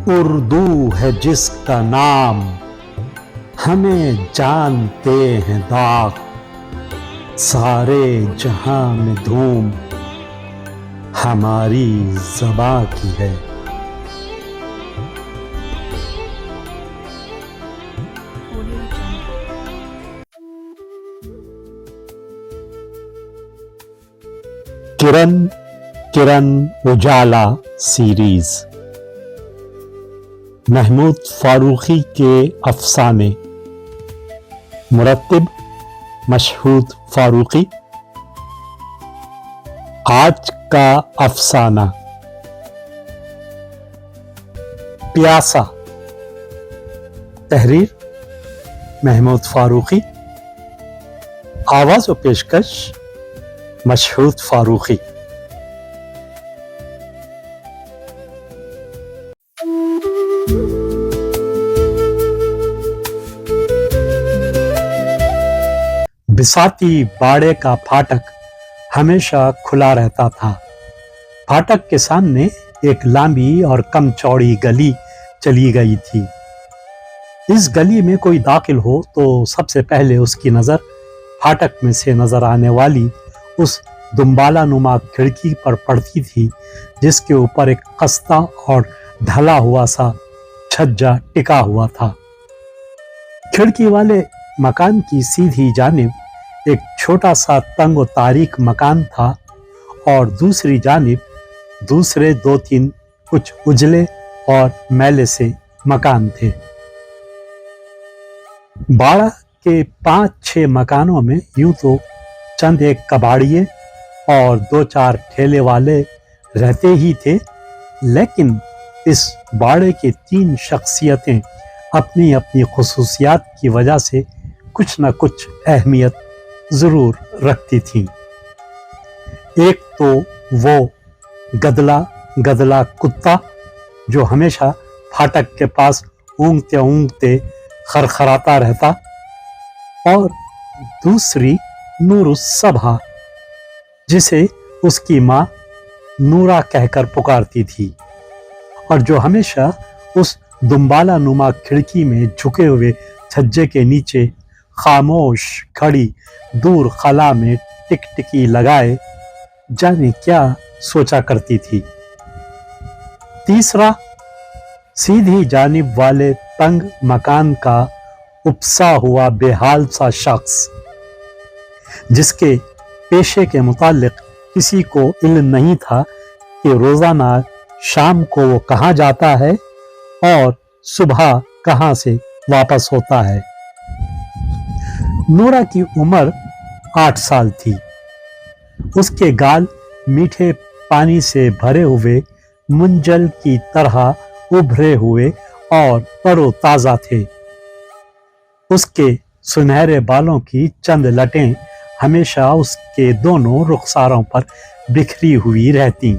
اردو ہے جس کا نام، ہمیں جانتے ہیں داغ، سارے جہاں میں دھوم ہماری زباں کی ہے۔ کرن کرن اجالا سیریز، محمود فاروقی کے افسانے، مرتب مشہود فاروقی۔ آج کا افسانہ، پیاسا، تحریر محمود فاروقی، آواز و پیشکش مشہود فاروقی۔ بساتی باڑے کا پھاٹک ہمیشہ کھلا رہتا تھا۔ پھاٹک کے سامنے ایک لمبی اور کم چوڑی گلی چلی گئی تھی۔ اس گلی میں کوئی داخل ہو تو سب سے پہلے اس کی نظر پھاٹک میں سے نظر آنے والی اس دمبالا نما کھڑکی پر پڑتی تھی جس کے اوپر ایک خستہ اور ڈھلا ہوا سا چھجا ٹکا ہوا تھا۔ کھڑکی والے مکان کی سیدھی جانب ایک چھوٹا سا تنگ و تاریک مکان تھا اور دوسری جانب دوسرے دو تین کچھ اجلے اور میلے سے مکان تھے۔ باڑہ کے 5-6 مکانوں میں یوں تو چند ایک کباڑیے اور 2-4 ٹھیلے والے رہتے ہی تھے، لیکن اس باڑے کے 3 شخصیتیں اپنی اپنی خصوصیات کی وجہ سے کچھ نہ کچھ اہمیت ضرور رکھتی تھیں۔ ایک تو وہ گدلا کتا جو ہمیشہ پھاٹک کے پاس اونگتے اونگتے خرخراتا رہتا، اور دوسری نور الصبح جسے اس کی ماں نورا کہہ کر پکارتی تھی، اور جو ہمیشہ اس دمبالا نما کھڑکی میں جھکے ہوئے چھجے کے نیچے خاموش کھڑی دور خلا میں ٹک ٹکی لگائے جانے کیا سوچا کرتی تھی۔ تیسرا سیدھی جانب والے تنگ مکان کا اپسا ہوا بے حال سا شخص جس کے پیشے کے متعلق کسی کو علم نہیں تھا کہ روزانہ شام کو وہ کہاں جاتا ہے اور صبح کہاں سے واپس ہوتا ہے۔ نورا کی عمر 8 سال تھی۔ اس کے گال میٹھے پانی سے بھرے ہوئے منجل کی طرح ابھرے ہوئے اور تر و تازہ تھے۔ اس کے سنہرے بالوں کی چند لٹیں ہمیشہ اس کے دونوں رخساروں پر بکھری ہوئی رہتی۔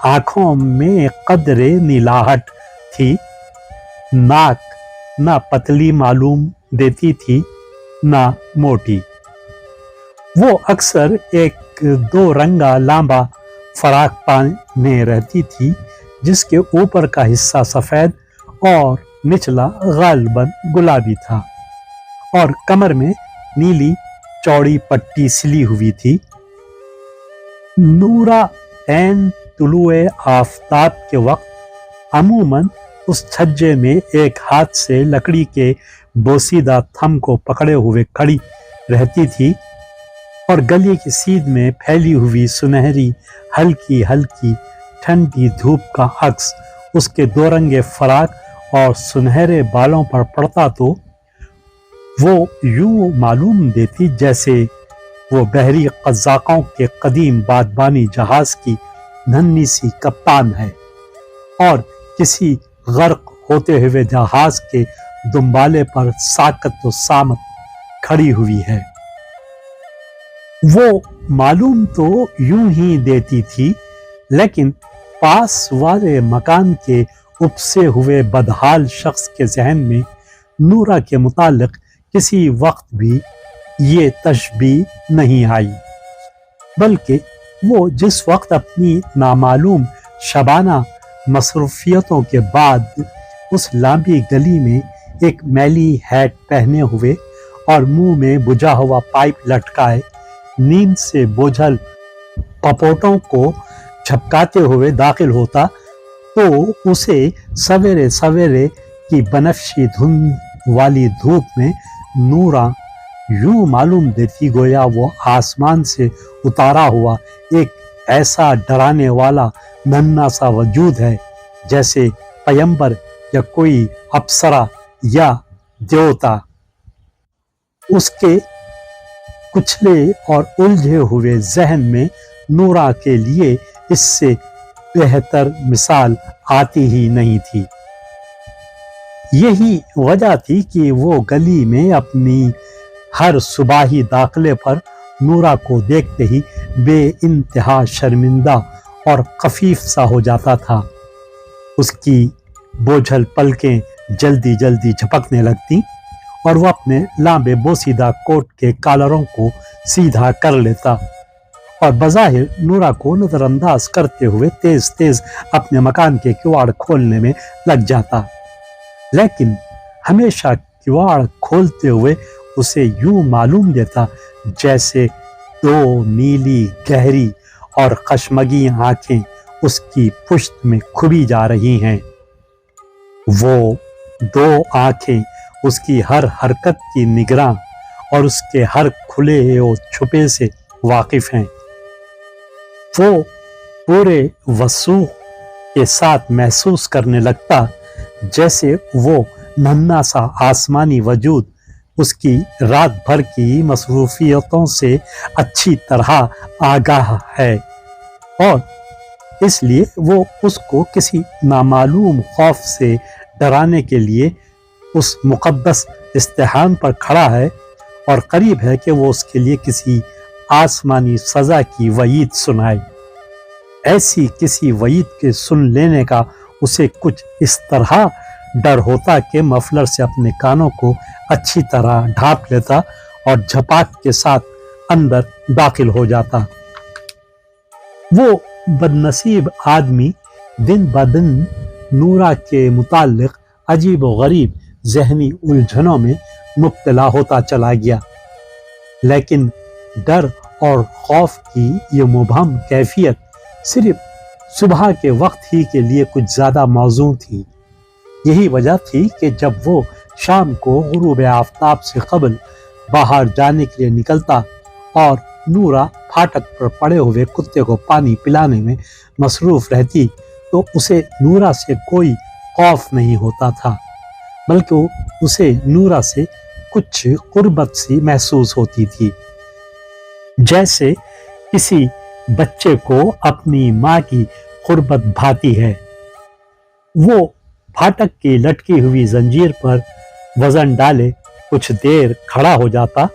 آنکھوں میں قدرے نیلاہٹ تھی۔ ناک نہ پتلی معلوم دیتی تھی نہ موٹی۔ وہ اکثر ایک 2 رنگا لامبا فراق پہنے رہتی تھی جس کے اوپر کا حصہ سفید اور نچلا غالباً گلابی تھا، اور کمر میں نیلی چوڑی پٹی سلی ہوئی تھی۔ نورا عین طلوع آفتاب کے وقت عموماً اس چھجے میں ایک ہاتھ سے لکڑی کے بوسیدہ تھم کو پکڑے ہوئے کھڑی رہتی تھی، اور گلی کی سیدھ میں پھیلی ہوئی سنہری ہلکی ہلکی ٹھنڈی دھوپ کا عکس اس کے 2 رنگے فراق اور سنہرے بالوں پر پڑتا تو وہ یوں معلوم دیتی جیسے وہ بحری قزاقوں کے قدیم بادبانی جہاز کی ننھی سی کپتان ہے اور کسی غرق ہوتے ہوئے جہاز کے دمبالے پر ساکت و سامت کھڑی ہوئی ہے۔ وہ معلوم تو یوں ہی دیتی تھی، لیکن پاس والے مکان کے اپسے ہوئے بدحال شخص کے ذہن میں نورا کے متعلق کسی وقت بھی یہ تشبیہ نہیں آئی، بلکہ وہ جس وقت اپنی نامعلوم شبانہ مصروفیتوں کے بعد اس لمبی گلی میں ایک میلی ہیٹ پہنے ہوئے اور منہ میں بجھا ہوا پائپ لٹکائے نیند سے بوجھل پپوٹوں کو جھپکاتے ہوئے داخل ہوتا تو اسے سویرے سویرے کی بنفشی دھند والی دھوپ میں نورا یوں معلوم دیتی گویا وہ آسمان سے اتارا ہوا ایک ایسا ڈرانے والا ننھا سا وجود ہے، جیسے پیمبر یا کوئی اپسرا یا دیوتا۔ اس کے کچلے اور الجھے ہوئے ذہن میں نورا کے لیے اس سے بہتر مثال آتی ہی نہیں تھی۔ یہی وجہ تھی کہ وہ گلی میں اپنی ہر صباحی داخلے پر نورا کو دیکھتے ہی بے انتہا شرمندہ اور خفیف سا ہو جاتا تھا۔ اس کی بوجھل پلکیں جلدی جلدی جھپکنے لگتی اور وہ اپنے لامبے بوسیدہ کوٹ کے کالروں کو سیدھا کر لیتا اور بظاہر نورا کو نظر انداز کرتے ہوئے تیز تیز اپنے مکان کے کواڑ کھولنے میں لگ جاتا، لیکن ہمیشہ کواڑ کھولتے ہوئے اسے یوں معلوم دیتا جیسے دو نیلی گہری اور خشمگی آنکھیں اس کی پشت میں کھبی جا رہی ہیں۔ وہ دو آنکھیں اس کی ہر حرکت کی نگراں اور اس کے ہر کھلے و چھپے سے واقف ہیں۔ وہ پورے وثوق کے ساتھ محسوس کرنے لگتا جیسے وہ ننھا سا آسمانی وجود اس کی رات بھر کی مصروفیتوں سے اچھی طرح آگاہ ہے، اور اس لیے وہ اس کو کسی نامعلوم خوف سے ڈرانے کے لیے اس مقدس استحام پر کھڑا ہے، اور قریب ہے کہ وہ اس کے لیے کسی آسمانی سزا کی وعید سنائے۔ ایسی کسی وعید کے سن لینے کا اسے کچھ اس طرح ڈر ہوتا کہ مفلر سے اپنے کانوں کو اچھی طرح ڈھانپ لیتا اور جھپاک کے ساتھ اندر داخل ہو جاتا۔ وہ بدنصیب آدمی دن بدن نورا کے متعلق عجیب و غریب ذہنی الجھنوں میں مبتلا ہوتا چلا گیا، لیکن ڈر اور خوف کی یہ مبہم کیفیت صرف صبح کے وقت ہی کے لیے کچھ زیادہ موزوں تھی۔ یہی وجہ تھی کہ جب وہ شام کو غروب آفتاب سے قبل باہر جانے کے لیے نکلتا اور نورا پھاٹک پر پڑے ہوئے کتے کو پانی پلانے میں مصروف رہتی تو اسے نورا سے کوئی خوف نہیں ہوتا تھا، بلکہ اسے نورا سے کچھ قربت سی محسوس ہوتی تھی، جیسے کسی بچے کو اپنی ماں کی قربت بھاتی ہے۔ وہ پھاٹک کی لٹکی ہوئی زنجیر پر وزن ڈالے کچھ دیر کھڑا ہو جاتا۔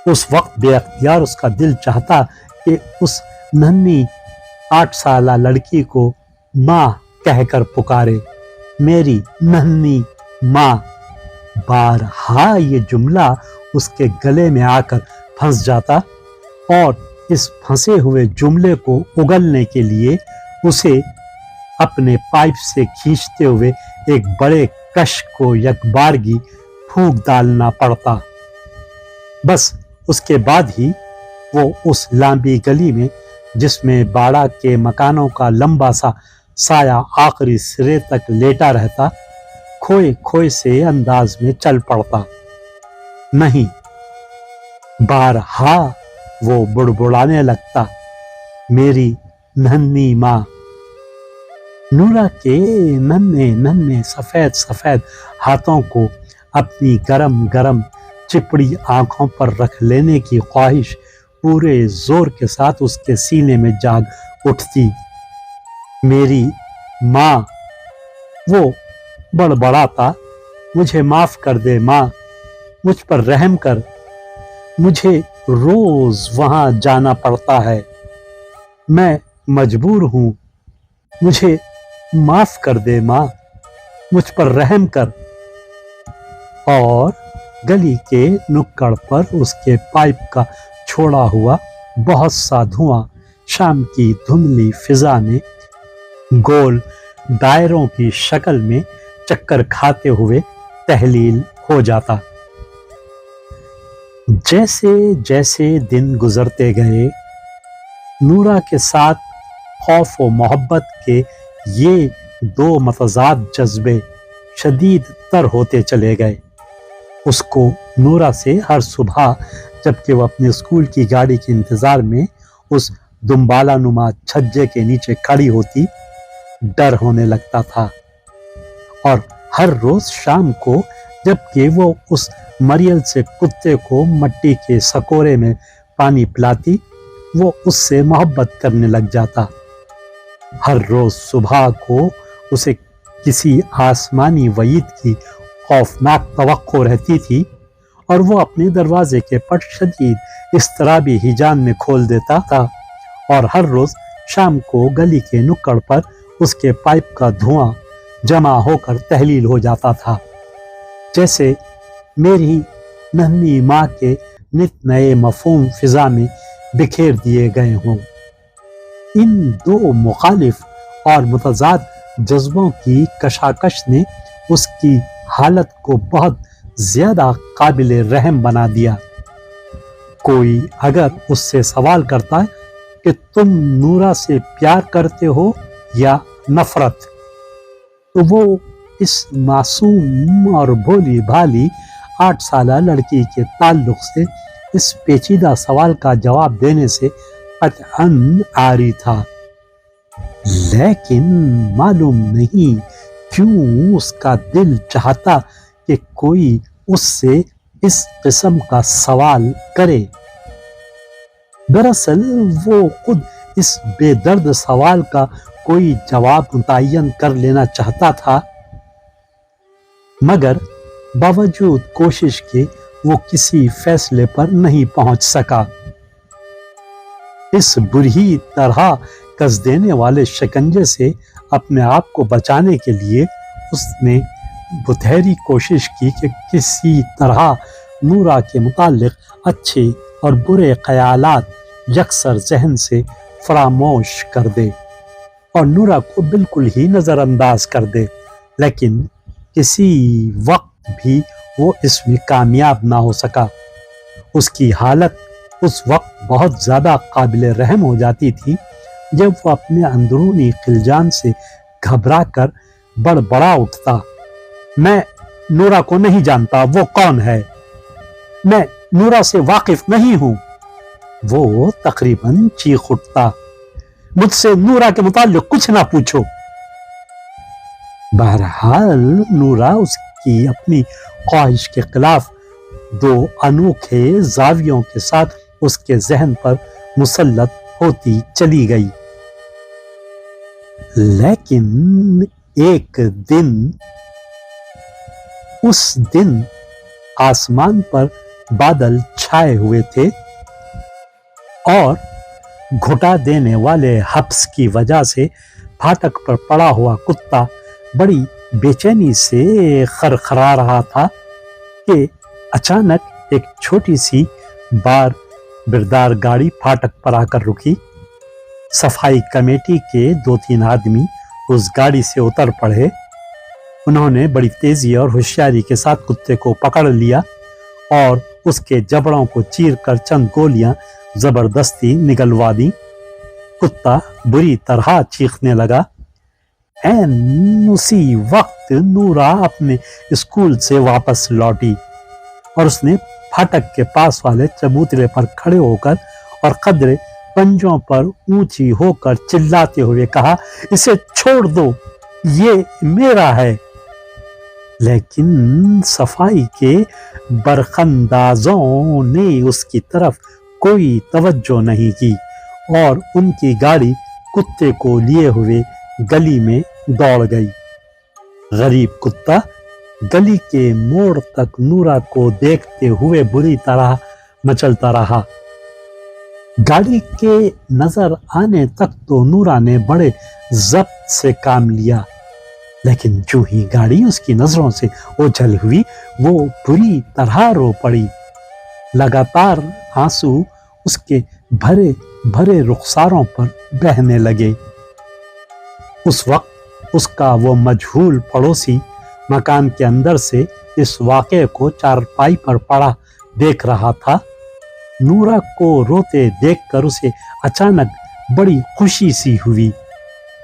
اس وقت بے اختیار اس کا دل چاہتا کہ اس ننھی 8 سالہ لڑکی کو ماں کہہ کر پکارے، میری ننھی ماں۔ بارہا یہ جملہ اس کے گلے میں آ کر پھنس جاتا، اور اس پھنسے ہوئے جملے کو اگلنے کے لیے اسے اپنے پائپ سے کھینچتے ہوئے ایک بڑے کش کو یکبارگی پھونک ڈالنا پڑتا۔ بس اس کے بعد ہی وہ اس لمبی گلی میں جس میں باڑہ کے مکانوں کا لمبا سا سایہ آخری سرے تک لیٹا رہتا، کھوئے کھوئے سے انداز میں چل پڑتا۔ نہیں، بارہا وہ بڑبڑانے لگتا، میری ننھی ماں۔ نورا کے ننھے ننھے سفید سفید ہاتھوں کو اپنی گرم گرم چپڑی آنکھوں پر رکھ لینے کی خواہش پورے زور کے ساتھ اس کے سینے میں جاگ اٹھتی۔ میری ماں، وہ بڑبڑاتا، مجھے معاف کر دے ماں، مجھ پر رحم کر، مجھے روز وہاں جانا پڑتا ہے، میں مجبور ہوں، مجھے معاف کر دے ماں، مجھ پر رحم کر۔ اور گلی کے نکڑ پر اس کے پائپ کا چھوڑا ہوا بہت سا دھواں شام کی دھندلی فضا میں گول دائروں کی شکل میں چکر کھاتے ہوئے تحلیل ہو جاتا۔ جیسے جیسے دن گزرتے گئے، نورا کے ساتھ خوف و محبت کے یہ دو متضاد جذبے شدید تر ہوتے چلے گئے۔ اس کو نورا سے ہر صبح جبکہ وہ اپنے اسکول کی گاڑی کے انتظار میں اس دمبالا نما چھجے کے نیچے کھڑی ہوتی ڈر ہونے لگتا تھا، اور ہر روز شام کو جبکہ وہ اس مریل سے کتے کو مٹی کے سکورے میں پانی پلاتی، وہ اس سے محبت کرنے لگ جاتا۔ ہر روز صبح کو اسے کسی آسمانی وعید کی خوفناک توقع رہتی تھی، اور وہ اپنے دروازے کے پٹ شدید اضطرابی ہیجان میں کھول دیتا تھا، اور ہر روز شام کو گلی کے نکڑ پر اس کے پائپ کا دھواں جمع ہو کر تحلیل ہو جاتا تھا، جیسے میری ننھی ماں کے نت نئے مفہوم فضا میں بکھیر دیے گئے ہوں۔ ان دو مخالف اور متضاد جذبوں کی کشاکش نے اس کی حالت کو بہت زیادہ قابل رحم بنا دیا۔ کوئی اگر اس سے سوال کرتا کہ تم نورا سے پیار کرتے ہو یا نفرت، تو وہ اس معصوم اور بھولی بھالی 8 سالہ لڑکی کے تعلق سے اس پیچیدہ سوال کا جواب دینے سے قطعاً عاری تھا، لیکن معلوم نہیں کیوں اس کا دل چاہتا کہ کوئی اس سے اس قسم کا سوال کرے۔ دراصل وہ خود اس بے درد سوال کا کوئی جواب متعین کر لینا چاہتا تھا، مگر باوجود کوشش کے وہ کسی فیصلے پر نہیں پہنچ سکا۔ اس بری طرح کس دینے والے شکنجے سے اپنے آپ کو بچانے کے لیے اس نے بتھیری کوشش کی کہ کسی طرح نورا کے متعلق اچھے اور برے خیالات یکسر ذہن سے فراموش کر دے اور نورا کو بالکل ہی نظر انداز کر دے، لیکن کسی وقت بھی وہ اس میں کامیاب نہ ہو سکا۔ اس کی حالت اس وقت بہت زیادہ قابل رحم ہو جاتی تھی جب وہ اپنے اندرونی خلجان سے گھبرا کر بڑبڑا اٹھتا، میں نورا کو نہیں جانتا، وہ کون ہے؟ میں نورا سے واقف نہیں ہوں۔ وہ تقریباً چیخ اٹھتا، مجھ سے نورا کے متعلق کچھ نہ پوچھو۔ بہرحال نورا اس کی اپنی خواہش کے خلاف دو انوکھے زاویوں کے ساتھ اس کے ذہن پر مسلط ہوتی چلی گئی۔ لیکن ایک دن، اس دن آسمان پر بادل چھائے ہوئے تھے اور گھٹا دینے والے حبس کی وجہ سے پھاٹک پر پڑا ہوا کتا بڑی بے چینی سے خرخرا رہا تھا کہ اچانک ایک چھوٹی سی بار بردار گاڑی پھاٹک پر آ کر رکی۔ صفائی کمیٹی کے 2-3 آدمی اس گاڑی سے اتر پڑے۔ انہوں نے بڑی تیزی اور ہوشیاری کے ساتھ کتے کو پکڑ لیا اور اس کے جبڑوں کو چیر کر چند گولیاں زبردستی نگلوا دیں۔ کتا بری طرح چیخنے لگا۔ اسی وقت نورا اپنے اسکول سے واپس لوٹی اور اس نے پھاٹک کے پاس والے چبوترے پر کھڑے ہو کر اور قدرے پنجوں پر اونچی ہو کر چلاتے ہوئے کہا، اسے چھوڑ دو، یہ میرا ہے۔ لیکن صفائی کے برخندازوں نے اس کی طرف کوئی توجہ نہیں کی اور ان کی گاڑی کتے کو لیے ہوئے گلی میں دوڑ گئی۔ غریب کتا گلی کے موڑ تک نورا کو دیکھتے ہوئے بری طرح مچلتا رہا۔ گاڑی کے نظر آنے تک تو نورا نے بڑے ضبط سے کام لیا، لیکن جو ہی گاڑی اس کی نظروں سے اوجھل ہوئی وہ بری طرح رو پڑی۔ لگاتار آنسو اس کے بھرے بھرے رخساروں پر بہنے لگے۔ اس وقت اس کا وہ مجہول پڑوسی مکان کے اندر سے اس واقعے کو چارپائی پر پڑا دیکھ رہا تھا۔ نورا کو روتے دیکھ کر اسے اچانک بڑی خوشی سی ہوئی۔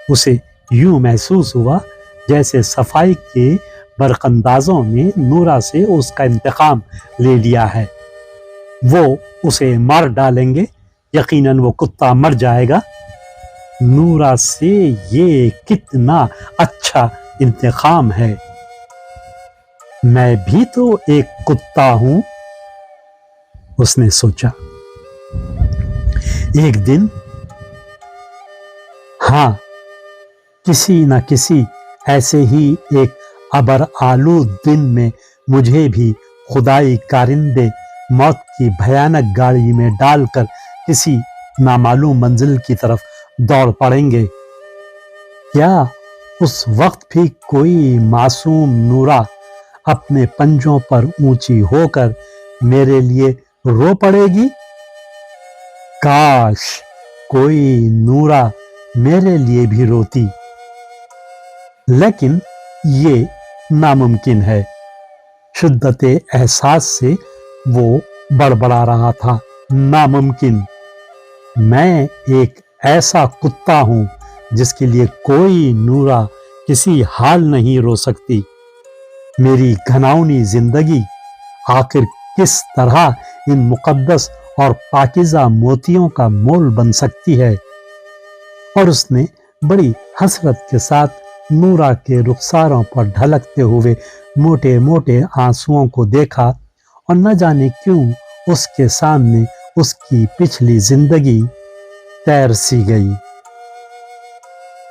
اسے یوں محسوس ہوا جیسے صفائی کے برق اندازوں نے نورا سے اس کا انتقام لے لیا ہے۔ وہ اسے مار ڈالیں گے، یقیناً وہ کتا مر جائے گا۔ نورا سے یہ کتنا اچھا انتقام ہے۔ میں بھی تو ایک کتا ہوں، اس نے سوچا۔ ایک دن ہاں کسی نہ کسی ایسے ہی ایک ابر آلود دن میں مجھے بھی خدائی کارندے موت کی بھیانک گاڑی میں ڈال کر کسی نامعلوم منزل کی طرف دوڑ پڑیں گے۔ کیا اس وقت بھی کوئی معصوم نورا اپنے پنجوں پر اونچی ہو کر میرے لیے رو پڑے گی؟ کاش کوئی نورا میرے لیے بھی روتی، لیکن یہ ناممکن ہے۔ شدت احساس سے وہ بڑبڑا رہا تھا، ناممکن۔ میں ایک ایسا کتا ہوں جس کے لیے کوئی نورا کسی حال نہیں رو سکتی۔ میری گھناؤنی زندگی آخر کس طرح ان مقدس اور پاکیزہ موتیوں کا مول بن سکتی ہے؟ اور اس نے بڑی حسرت کے ساتھ نورا کے رخساروں پر ڈھلکتے ہوئے موٹے موٹے آنسوؤں کو دیکھا، اور نہ جانے کیوں اس کے سامنے اس کی پچھلی زندگی تیر سی گئی۔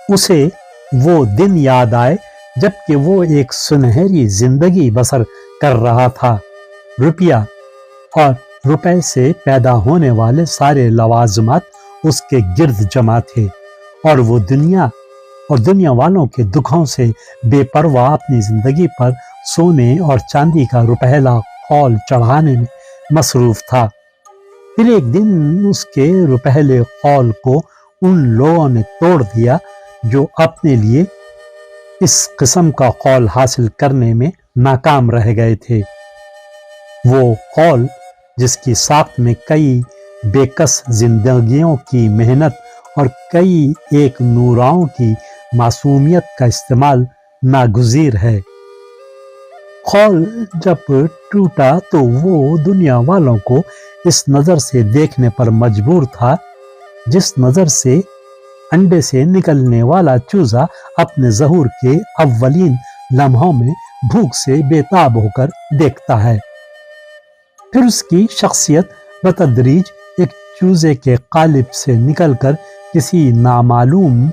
اسے وہ دن یاد آئے جبکہ وہ ایک سنہری زندگی بسر کر رہا تھا۔ روپیہ اور روپے سے پیدا ہونے والے سارے لوازمات اس کے گرد جمع تھے، اور وہ دنیا والوں کے دکھوں سے بے پرواہ اپنی زندگی پر سونے اور چاندی کا روپہلا خول چڑھانے میں مصروف تھا۔ پھر ایک دن اس کے روپہلے خول کو ان لوگوں نے توڑ دیا جو اپنے لیے اس قسم کا خول حاصل کرنے میں ناکام رہ گئے تھے۔ وہ خول جس کی ساخت میں کئی بے کس زندگیوں کی محنت اور کئی ایک نوراؤں کی معصومیت کا استعمال ناگزیر ہے۔ خول جب ٹوٹا تو وہ دنیا والوں کو اس نظر سے دیکھنے پر مجبور تھا جس نظر سے انڈے سے نکلنے والا چوزا اپنے ظہور کے اولین لمحوں میں بھوک سے بے تاب ہو کر دیکھتا ہے۔ پھر اس کی شخصیت بتدریج ایک چوزے کے قالب سے نکل کر کسی نامعلوم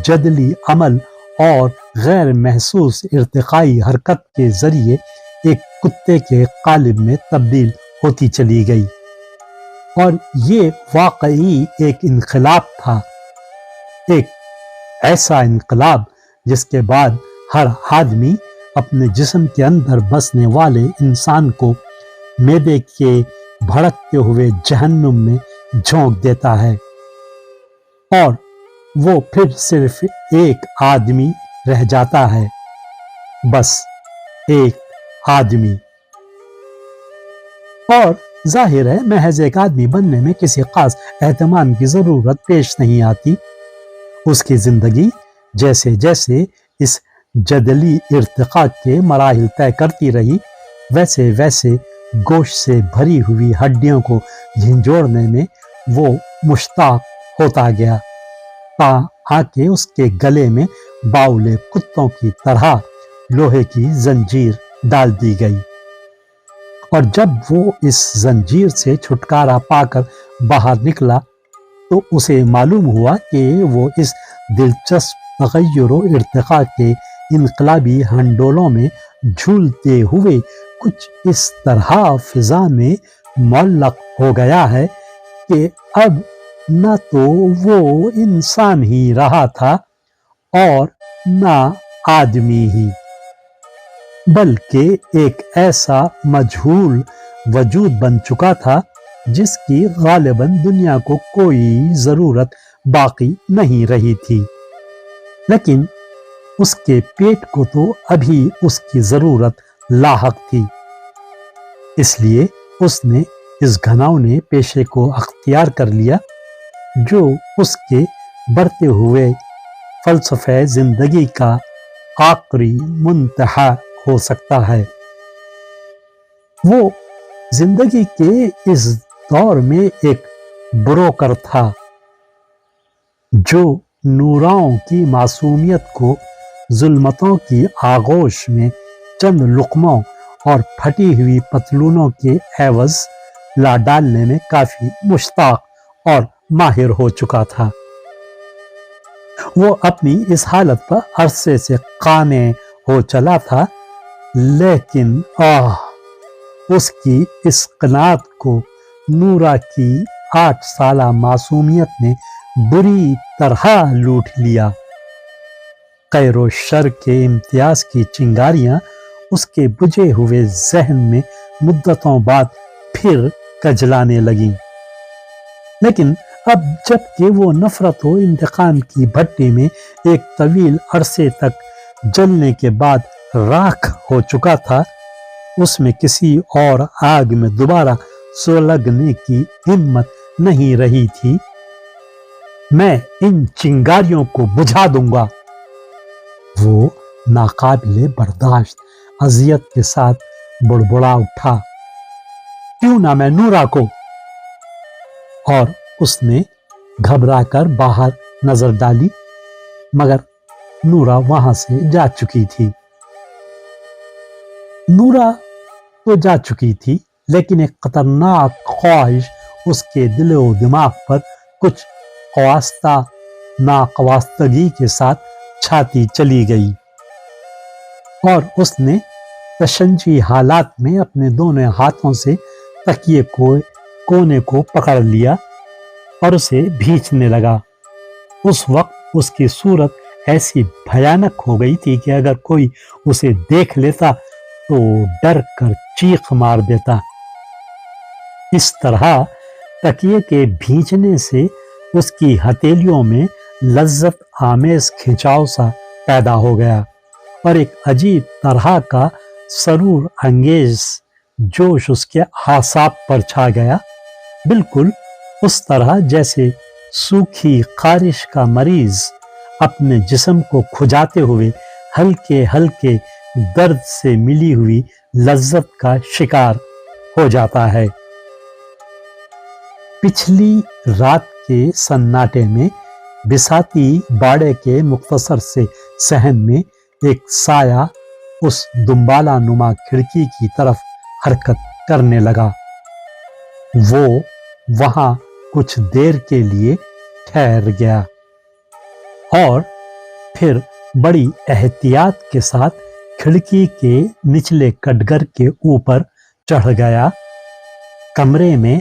جدلی عمل اور غیر محسوس ارتقائی حرکت کے ذریعے ایک کتے کے قالب میں تبدیل ہوتی چلی گئی، اور یہ واقعی ایک انقلاب تھا، ایک ایسا انقلاب جس کے بعد ہر آدمی اپنے جسم کے اندر بسنے والے انسان کو معدے کے بھڑکتے ہوئے جہنم میں جھونک دیتا ہے، اور وہ پھر صرف ایک آدمی رہ جاتا ہے، بس ایک آدمی۔ اور ظاہر ہے محض ایک آدمی بننے میں کسی خاص اہتمام کی ضرورت پیش نہیں آتی۔ اس کی زندگی جیسے جیسے اس جدلی ارتقاء کے مراحل طے کرتی رہی، ویسے ویسے گوشت سے بھری ہوئی ہڈیوں کو جھنجھوڑنے میں وہ مشتاق ہوتا گیا، تاکہ اس کے گلے میں باولے کتوں کی طرح لوہے کی زنجیر ڈال دی گئی، اور جب وہ اس زنجیر سے چھٹکارا پا کر باہر نکلا تو اسے معلوم ہوا کہ وہ اس دلچسپ تغیر و ارتقاء کے انقلابی ہنڈولوں میں جھولتے ہوئے کچھ اس طرح فضا میں معلق ہو گیا ہے کہ اب نہ تو وہ انسان ہی رہا تھا اور نہ آدمی ہی، بلکہ ایک ایسا مجہول وجود بن چکا تھا جس کی غالباً دنیا کو کوئی ضرورت باقی نہیں رہی تھی۔ لیکن اس کے پیٹ کو تو ابھی اس کی ضرورت لاحق تھی، اس لیے اس نے اس گھناؤنے پیشے کو اختیار کر لیا جو اس کے بڑھتے ہوئے فلسفہ زندگی کا آخری منتہا ہو سکتا ہے۔ وہ زندگی کے اس دور میں ایک بروکر تھا جو نوراؤں کی معصومیت کو ظلمتوں کی آغوش میں چند لقموں اور پھٹی ہوئی پتلونوں کے عوض لا ڈالنے میں کافی مشتاق اور ماہر ہو چکا تھا۔ وہ اپنی اس حالت پر عرصے سے قانع ہو چلا تھا، لیکن اس کی اس قناعت کو نورا کی 8 سالہ معصومیت نے بری طرح لوٹ لیا۔ خیر و شر کے امتیاز کی چنگاریاں اس کے بجھے ہوئے ذہن میں مدتوں بعد پھر کجلانے لگیں، لیکن اب جب کہ وہ نفرت و انتقام کی بھٹی میں ایک طویل عرصے تک جلنے کے بعد راکھ ہو چکا تھا، اس میں کسی اور آگ میں دوبارہ سلگنے کی ہمت نہیں رہی تھی۔ میں ان چنگاریوں کو بجھا دوں گا، وہ ناقابل برداشت اذیت کے ساتھ بڑبڑا اٹھا۔ کیوں نہ میں نورا کو؟ اور اس نے گھبرا کر باہر نظر ڈالی، مگر نورا وہاں سے جا چکی تھی۔ نورا تو جا چکی تھی، لیکن ایک خطرناک خواہش اس کے دل و دماغ پر کچھ ناخواستگی کے ساتھ چھاتی چلی گئی، اور اس نے تشنجی حالات میں اپنے دونوں ہاتھوں سے تکیے کونے کو پکڑ لیا اور اسے بھینچنے لگا۔ اس وقت اس کی صورت ایسی بھیانک ہو گئی تھی کہ اگر کوئی اسے دیکھ لیتا تو ڈر کر چیخ مار دیتا۔ اس طرح تکیے کے بھینچنے سے اس کی ہتھیلیوں میں لذت آمیز کھنچاؤ سا پیدا ہو گیا، اور ایک عجیب طرح کا سرور انگیز جوش اس کے اعصاب پر چھا گیا، بالکل اس طرح جیسے سوکھی خارش کا مریض اپنے جسم کو کھجاتے ہوئے ہلکے ہلکے درد سے ملی ہوئی لذت کا شکار ہو جاتا ہے۔ پچھلی رات کے سناٹے میں بساتی باڑے کے مختصر سے صحن میں ایک سایہ اس دنبالہ نما کھڑکی کی طرف حرکت کرنے لگا۔ وہ وہاں کچھ دیر کے لیے ٹھہر گیا اور پھر بڑی احتیاط کے ساتھ کھڑکی کے نچلے کٹگر کے اوپر چڑھ گیا۔ کمرے میں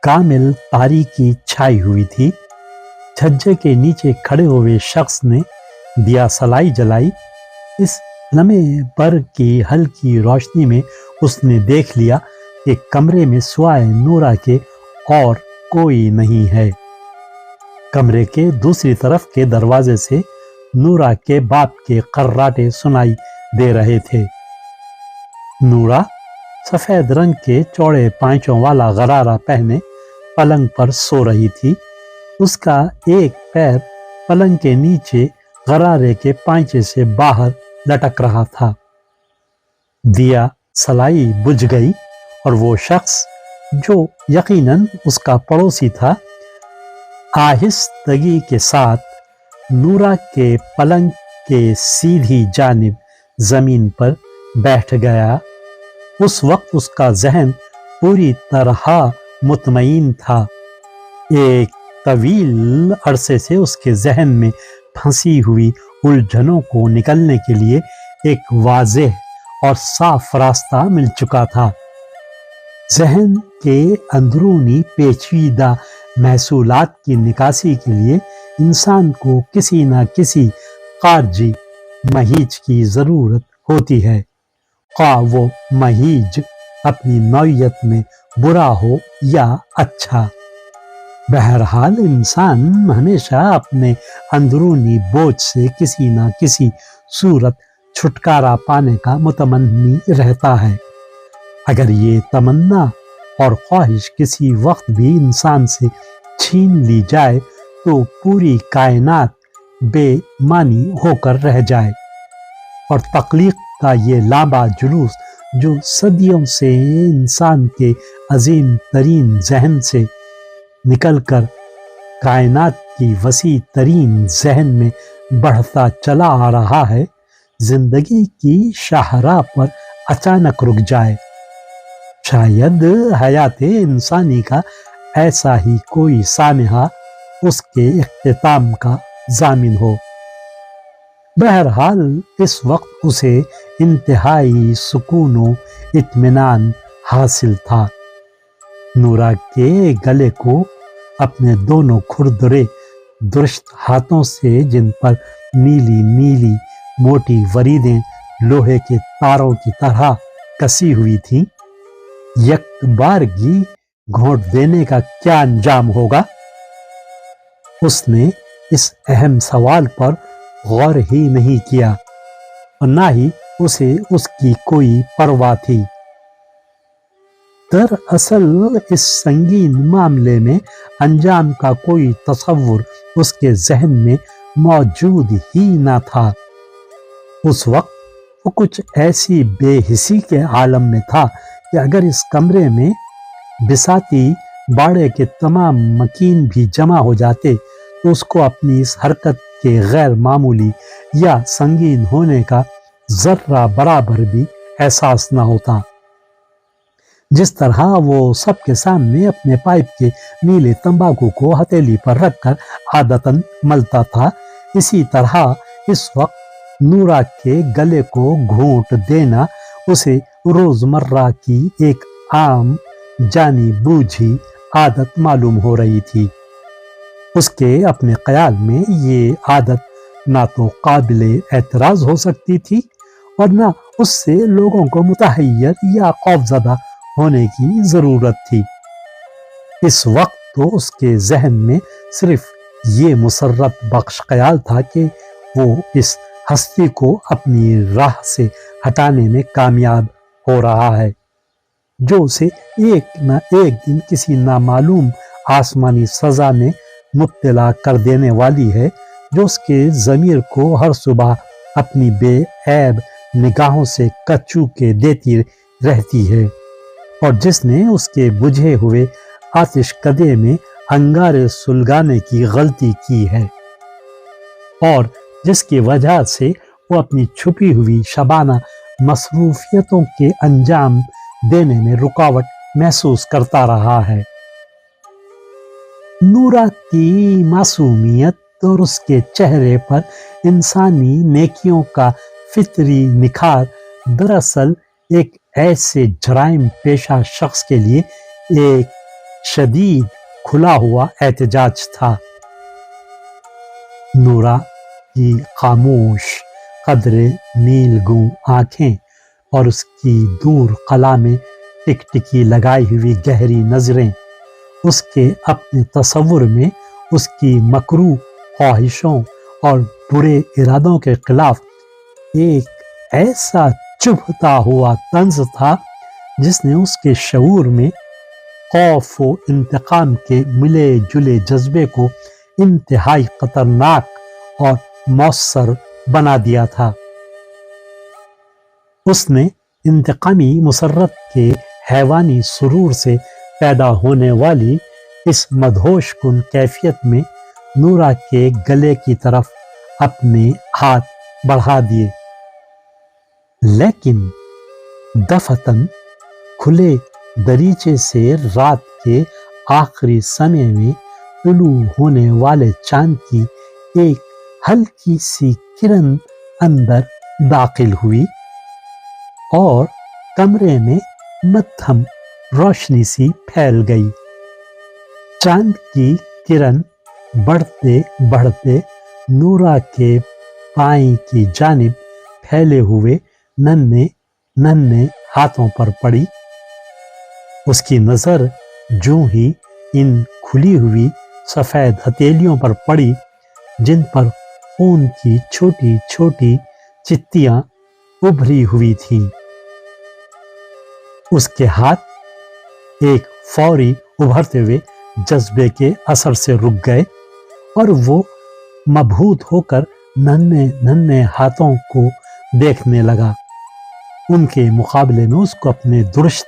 کامل تاریکی چھائی ہوئی تھی۔ چھجے کے نیچے کھڑے ہوئے شخص نے دیا سلائی جلائی۔ اس لمحے پر کی ہلکی روشنی میں اس نے دیکھ لیا کہ کمرے میں سوائے نورا کے اور کوئی نہیں ہے۔ کمرے کے دوسری طرف کے دروازے سے نورا کے باپ کے خراٹے سنائی دے رہے تھے۔ نورا سفید رنگ کے چوڑے پائچوں والا غرارہ پہنے پلنگ پر سو رہی تھی۔ اس کا ایک پیر پلنگ کے نیچے غرارے کے پائچے سے باہر لٹک رہا تھا۔ دیا سلائی بجھ گئی اور وہ شخص جو یقیناً اس کا پڑوسی تھا آہستگی کے ساتھ نورا کے پلنگ کے سیدھی جانب زمین پر بیٹھ گیا۔ اس وقت اس کا ذہن پوری طرح مطمئن تھا۔ ایک طویل عرصے سے اس کے ذہن میں پھنسی ہوئی الجھنوں کو نکلنے کے لیے ایک واضح اور صاف راستہ مل چکا تھا۔ ذہن کے اندرونی پیچیدہ محصولات کی نکاسی کے لیے انسان کو کسی نہ کسی خارجی مہیج کی ضرورت ہوتی ہے، خواہ وہ مہیج اپنی نوعیت میں برا ہو یا اچھا۔ بہرحال انسان ہمیشہ اپنے اندرونی بوجھ سے کسی نہ کسی صورت چھٹکارا پانے کا متمنی رہتا ہے۔ اگر یہ تمنا اور خواہش کسی وقت بھی انسان سے چھین لی جائے تو پوری کائنات بے معنی ہو کر رہ جائے، اور تخلیق کا یہ لامبا جلوس جو صدیوں سے انسان کے عظیم ترین ذہن سے نکل کر کائنات کی وسیع ترین ذہن میں بڑھتا چلا آ رہا ہے، زندگی کی شاہراہ پر اچانک رک جائے۔ شاید حیات انسانی کا ایسا ہی کوئی سانحہ اس کے اختتام کا ضامن ہو۔ بہرحال اس وقت اسے انتہائی سکون و اطمینان حاصل تھا۔ نورا کے گلے کو اپنے دونوں کھردرے درشت ہاتھوں سے، جن پر نیلی نیلی موٹی وریدیں لوہے کے تاروں کی طرح کسی ہوئی تھیں، یک بارگی گھونٹ دینے کا کیا انجام ہوگا؟ اس نے اس اہم سوال پر غور ہی نہیں کیا، اور نہ ہی اسے اس کی کوئی پرواہ تھی۔ دراصل اس سنگین معاملے میں انجام کا کوئی تصور اس کے ذہن میں موجود ہی نہ تھا۔ اس وقت وہ کچھ ایسی بے حسی کے عالم میں تھا کہ اگر اس کمرے میں بساتی باڑے کے تمام مکین بھی جمع ہو جاتے تو اس کو اپنی اس حرکت کے غیر معمولی یا سنگین ہونے کا ذرہ برابر بھی احساس نہ ہوتا۔ جس طرح وہ سب کے سامنے اپنے پائپ کے نیلے تمباکو کو ہتھیلی پر رکھ کر عادتاً ملتا تھا، اسی طرح اس وقت نورا کے گلے کو گھونٹ دینا اسے روزمرہ کی ایک عام جانی بوجھی عادت معلوم ہو رہی تھی۔ اس کے اپنے خیال میں یہ عادت نہ تو قابل اعتراض ہو سکتی تھی اور نہ اس سے لوگوں کو متحیر یا خوفزدہ ہونے کی ضرورت تھی۔ اس وقت تو اس کے ذہن میں صرف یہ مسرت بخش خیال تھا کہ وہ اس ہستی کو اپنی راہ سے ہٹانے میں کامیاب ہو رہا ہے، جو اسے ایک نہ ایک دن کسی نامعلوم آسمانی سزا میں مبتلا کر دینے والی ہے، جو اس کے ضمیر کو ہر صبح اپنی بے عیب نگاہوں سے کچو کے دیتی رہتی ہے، اور جس نے اس کے بجھے ہوئے آتش کدے میں انگارے سلگانے کی غلطی کی ہے، اور جس کی وجہ سے وہ اپنی چھپی ہوئی شبانہ مصروفیتوں کے انجام دینے میں رکاوٹ محسوس کرتا رہا ہے۔ نورا کی معصومیت اور اس کے چہرے پر انسانی نیکیوں کا فطری نکھار دراصل ایک ایسے جرائم پیشہ شخص کے لیے ایک شدید کھلا ہوا احتجاج تھا۔ نورا کی خاموش قدرے نیل گوں آنکھیں اور اس کی دور خلا میں ٹکٹکی لگائی ہوئی گہری نظریں اس کے اپنے تصور میں اس کی مکروہ خواہشوں اور برے ارادوں کے خلاف ایک ایسا چبھتا ہوا طنز تھا جس نے اس کے شعور میں خوف و انتقام کے ملے جلے جذبے کو انتہائی خطرناک اور مؤثر بنا دیا تھا۔ اس نے انتقامی مسرت کے حیوانی سرور سے پیدا ہونے والی اس مدہوش کن کیفیت میں نورا کے گلے کی طرف اپنے ہاتھ بڑھا دیے، لیکن دفعتاً کھلے دریچے سے رات کے آخری سمے میں طلوع ہونے والے چاند کی ایک ہلکی سی کرن اندر داخل ہوئی اور کمرے میں مدھم روشنی سی پھیل گئی۔ چاند کی کرن بڑھتے بڑھتے نورا کے بائیں کی جانب پھیلے ہوئے ننھے ہاتھوں پر پڑی۔ اس کی نظر جوں ہی ان کھلی ہوئی سفید ہتھیلیوں پر پڑی جن پر خون کی چھوٹی چھوٹی چتیاں ابھری ہوئی تھیں۔ اس کے ہاتھ ایک فوری ابھرتے ہوئے جذبے کے اثر سے رک گئے اور وہ مبہوت ہو کر ننھے ننھے ہاتھوں کو دیکھنے لگا۔ ان کے مقابلے میں اس کو اپنے درست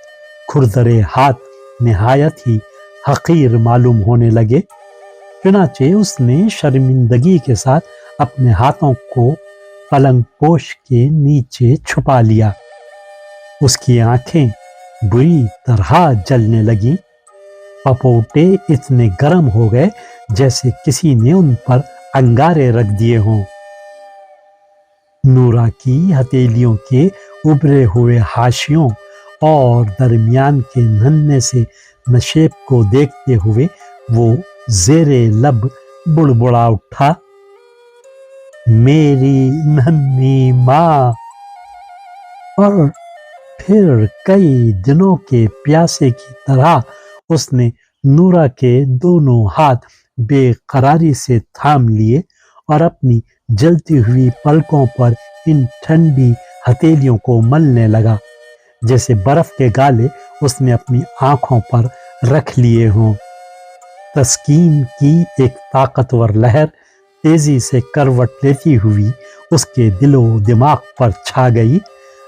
کھردرے ہاتھ نہایت ہی حقیر معلوم ہونے لگے۔ چنانچہ اس نے شرمندگی کے ساتھ اپنے ہاتھوں کو پلنگ پوش کے نیچے چھپا لیا۔ اس کی آنکھیں بری طرح جلنے لگیں۔ پپوٹے اتنے گرم ہو گئے جیسے کسی نے ان پر انگارے رکھ دیے ہوں۔ نورا کی ہتھیلیوں کے ابھرے ہوئے حاشیوں اور درمیان کے ننھے سے نشیب کو دیکھتے ہوئے وہ زیر لب بڑبڑا اٹھا، میری ننھی ماں۔ اور پھر کئی دنوں کے پیاسے کی طرح اس نے نورا کے دونوں ہاتھ بے قراری سے تھام لیے اور اپنی جلتی ہوئی پلکوں پر ان ٹھنڈی ہتھیلیوں کو ملنے لگا جیسے برف کے گالے اس نے اپنی آنکھوں پر رکھ لیے ہوں۔ تسکین کی ایک طاقتور لہر تیزی سے کروٹ لیتی ہوئی اس کے دل و دماغ پر چھا گئی،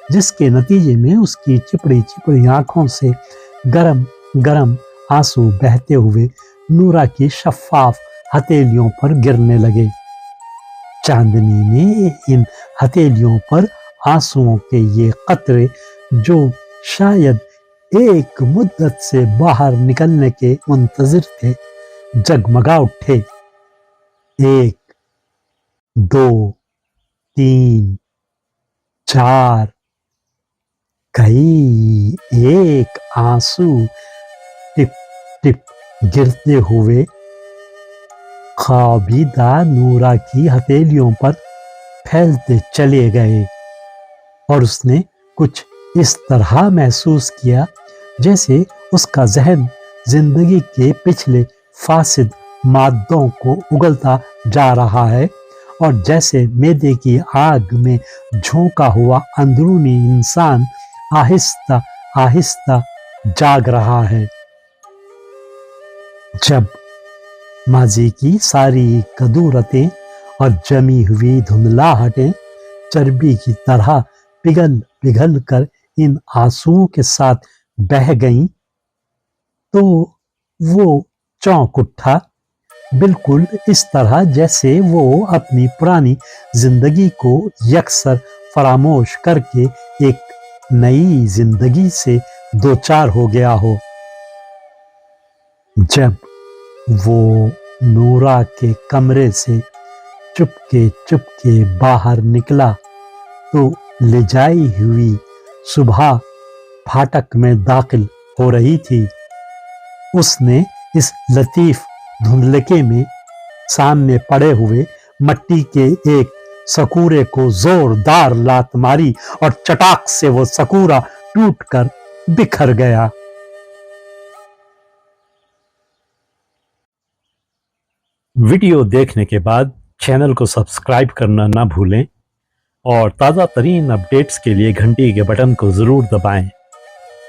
جس کے نتیجے میں اس کی چپڑی چپڑی آنکھوں سے گرم گرم آنسو بہتے ہوئے نورا کی شفاف ہتھیلیوں پر گرنے لگے۔ چاندنی میں ان ہتھیلیوں پر آنسوؤں کے یہ قطرے جو شاید ایک مدت سے باہر نکلنے کے منتظر تھے، جگمگا اٹھے۔ 1 2 3 4 کئی ایک آنسو ٹپ ٹپ گرتے ہوئے خوابیدہ نورا کی ہتھیلیوں پر پھیلتے چلے گئے، اور اس نے کچھ اس طرح محسوس کیا جیسے اس کا ذہن زندگی کے پچھلے فاسد مادوں کو اگلتا جا رہا ہے، اور جیسے معدے کی آگ میں جھونکا ہوا اندرونی انسان آہستہ آہستہ جاگ رہا ہے۔ جب ماضی کی ساری کدورتیں اور جمی ہوئی دھندلاہٹیں چربی کی طرح پگھل پگھل کر ان آنسوؤں کے ساتھ بہہ گئیں تو وہ چونک اٹھا، بالکل اس طرح جیسے وہ اپنی پرانی زندگی کو یکسر فراموش کر کے ایک نئی زندگی سے دوچار ہو گیا ہو۔ جب وہ نورا کے کمرے سے چپکے باہر نکلا تو لجائی ہوئی صبح پھاٹک میں داخل ہو رہی تھی۔ اس نے اس لطیف دھندلکے میں سامنے پڑے ہوئے مٹی کے ایک سکورے کو زوردار لات ماری اور چٹاک سے وہ سکورا ٹوٹ کر بکھر گیا۔ ویڈیو دیکھنے کے بعد چینل کو سبسکرائب کرنا نہ بھولیں اور تازہ ترین اپڈیٹس کے لیے گھنٹی کے بٹن کو ضرور دبائیں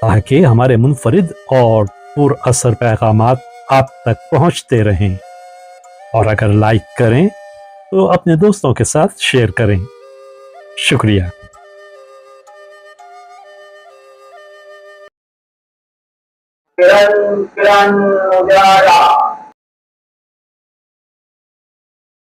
تاکہ ہمارے منفرد اور پر اثر پیغامات آپ تک پہنچتے رہیں، اور اگر لائک کریں تو اپنے دوستوں کے ساتھ شیئر کریں۔ شکریہ۔ کرن کرن اجالا